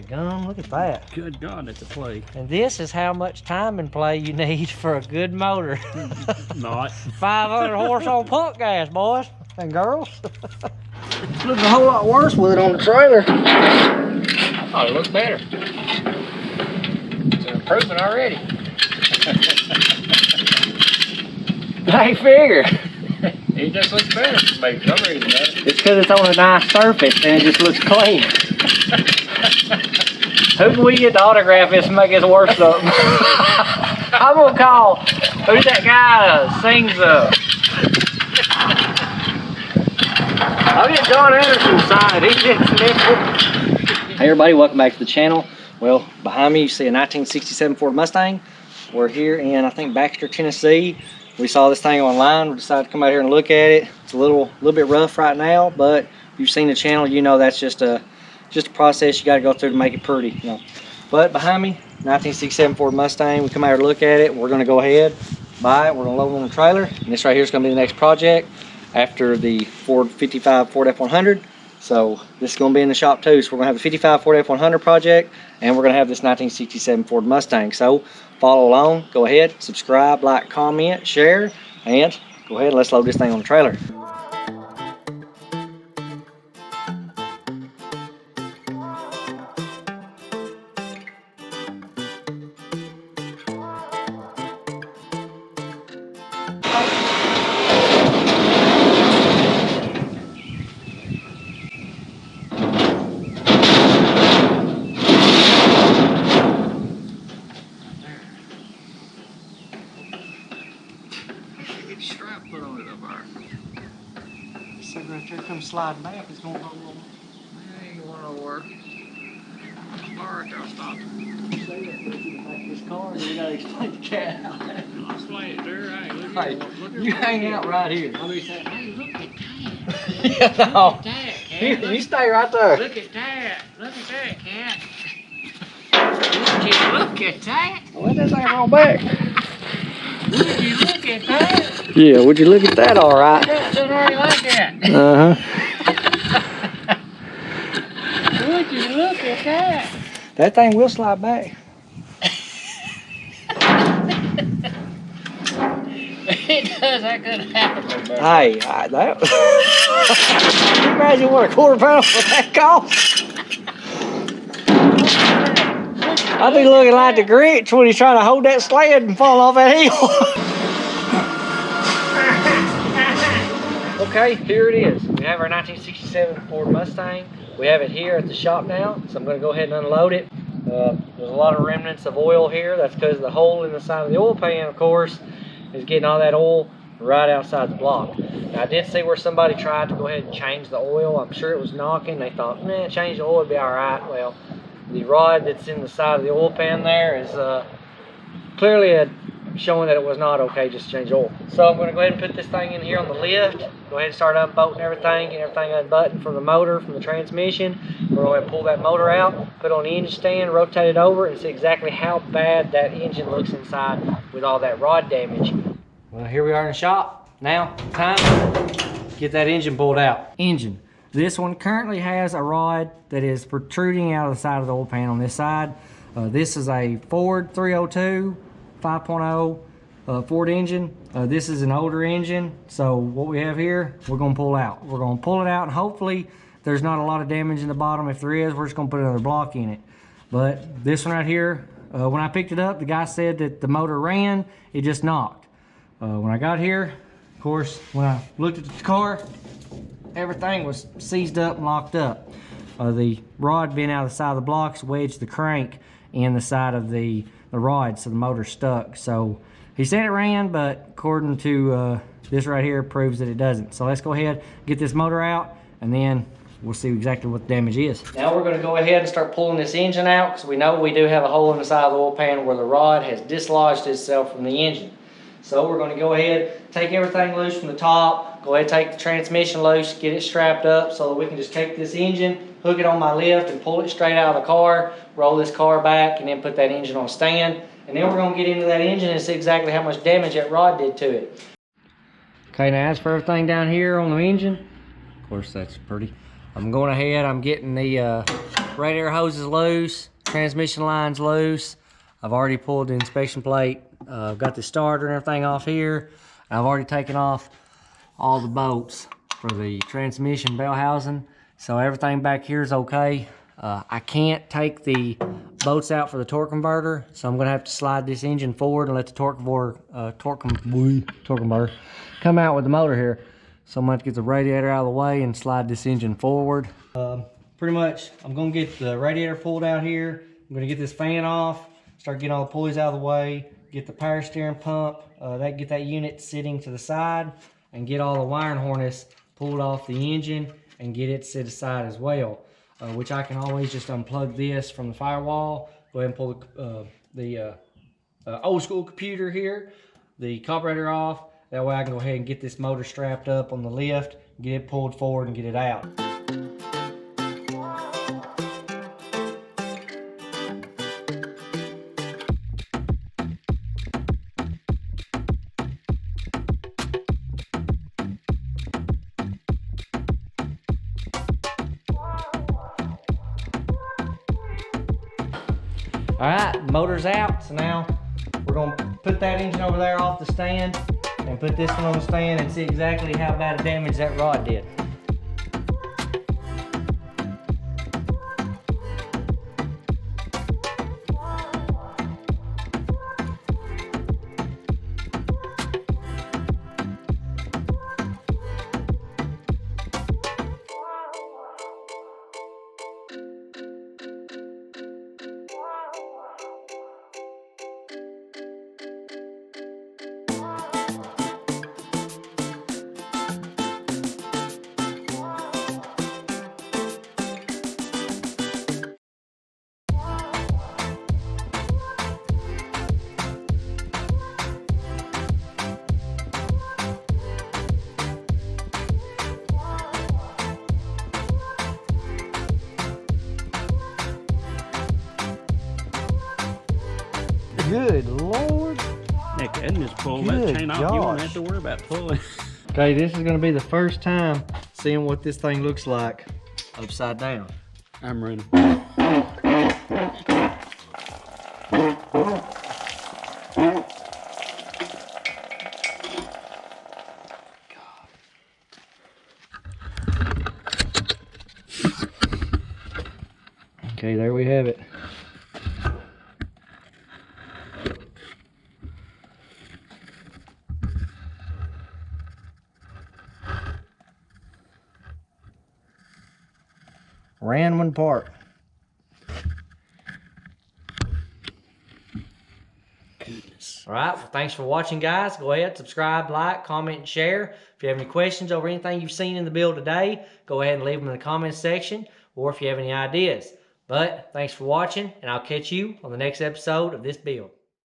Gum, look at that. Good God, that's a play. And this is how much time and play you need for a good motor. Not. 500 horse on pump gas, boys and girls. It's looking a whole lot worse with it on the trailer. I thought it looked better. It's an improvement already. I figure. It just looks better for me, for some reason. It's because it's on a nice surface and it just looks clean. Who can we get to autograph this and make this worse though? I'm gonna call, who's that guy that sings I'll get John Anderson's side. He gets nickel. Hey everybody, welcome back to the channel. Well, behind me you see a 1967 Ford Mustang. We're here in, I think, Baxter, Tennessee. We saw this thing online. We decided to come out here and look at it. It's a little bit rough right now, but if you've seen the channel, you know that's just a process you got to go through to make it pretty. You know. But behind me, 1967 Ford Mustang. We come out here to look at it. We're going to go ahead, buy it. We're going to load it on the trailer, and this right here is going to be the next project after the Ford 55 Ford F100. So this is going to be in the shop too. So we're going to have a 55 Ford F100 project, and we're going to have this 1967 Ford Mustang. So follow along, go ahead, subscribe, like, comment, share, and go ahead and let's load this thing on the trailer. Strap put on it up there. So right there comes sliding back. It's going to go on. That ain't going nowhere. Alright, I'll stop. Say that to the back of this car, and you got to explain the cat. I'll explain it there. Hey, look Hey, look you hang out right here. I'll be saying, hey, look at that. Yeah, no. Look at that, cat. You stay right there. Look at that. Look at that, cat. Look at that. Let that thing roll back. Would you look at that? Yeah, would you look at that all right? That's what I like at. Uh-huh. Would you look at that? That thing will slide back. It does. That could happen. Hey, that... Can you imagine what a quarter pound for that cost? I'll be looking like the Grinch when he's trying to hold that sled and fall off that hill. Okay, here it is. We have our 1967 Ford Mustang. We have it here at the shop now, so I'm going to go ahead and unload it. There's a lot of remnants of oil here. That's because of the hole in the side of the oil pan, of course, is getting all that oil right outside the block. Now, I did see where somebody tried to go ahead and change the oil. I'm sure it was knocking. They thought, man, change the oil would be all right. Well, the rod that's in the side of the oil pan there is clearly showing that it was not okay just to change oil. So I'm going to go ahead and put this thing in here on the lift. Go ahead and start unbolting everything, get everything unbuttoned from the motor, from the transmission. We're going to pull that motor out, put it on the engine stand, rotate it over, and see exactly how bad that engine looks inside with all that rod damage. Well, here we are in the shop. Now, time to get that engine pulled out. Engine. This one currently has a rod that is protruding out of the side of the oil pan on this side. This is a Ford 302 5.0 Ford engine. This is an older engine, so what we have here, we're going to pull out. We're going to pull it out, and hopefully there's not a lot of damage in the bottom. If there is, we're just going to put another block in it. But this one right here, when I picked it up, the guy said that the motor ran, it just knocked. When I got here, of course, when I looked at the car, everything was seized up and locked up. The rod being out of the side of the blocks wedged the crank in the side of the rod, so the motor stuck. So he said it ran, but according to this right here proves that it doesn't. So let's go ahead, get this motor out, and then we'll see exactly what the damage is. Now we're going to go ahead and start pulling this engine out, because we know we do have a hole in the side of the oil pan where the rod has dislodged itself from the engine. So we're going to go ahead, take everything loose from the top, go ahead and take the transmission loose, get it strapped up so that we can just take this engine, hook it on my lift, and pull it straight out of the car, roll this car back, and then put that engine on a stand. And then we're going to get into that engine and see exactly how much damage that rod did to it. Okay, now as for everything down here on the engine, of course that's pretty. I'm going ahead, I'm getting the Radiator hose is loose, transmission line's loose. I've already pulled the inspection plate. I've got the starter and everything off here. I've already taken off all the bolts for the transmission bell housing. So everything back here is okay. I can't take the bolts out for the torque converter, so I'm gonna have to slide this engine forward and let the torque converter come out with the motor here. So I'm gonna have to get the radiator out of the way and slide this engine forward. Pretty much, I'm gonna get the radiator pulled out here. I'm gonna get this fan off, start getting all the pulleys out of the way, get the power steering pump, get that unit sitting to the side, and get all the wiring harness pulled off the engine and get it set aside as well. Which I can always just unplug this from the firewall, go ahead and pull the old school computer here, the carburetor off. That way I can go ahead and get this motor strapped up on the lift, get it pulled forward and get it out. All right, motor's out. So now we're gonna put that engine over there off the stand and put this one on the stand and see exactly how bad a damage that rod did. Good Lord. Nick, and just pull Good that chain off. You won't gosh. have to worry about pulling. Okay, this is gonna be the first time seeing what this thing looks like upside down. I'm running. Okay, there we have it. Ran one part. Goodness. All right, well, thanks for watching, guys. Go ahead, subscribe, like, comment, and share. If you have any questions over anything you've seen in the build today, go ahead and leave them in the comments section, or if you have any ideas. But thanks for watching, and I'll catch you on the next episode of this build.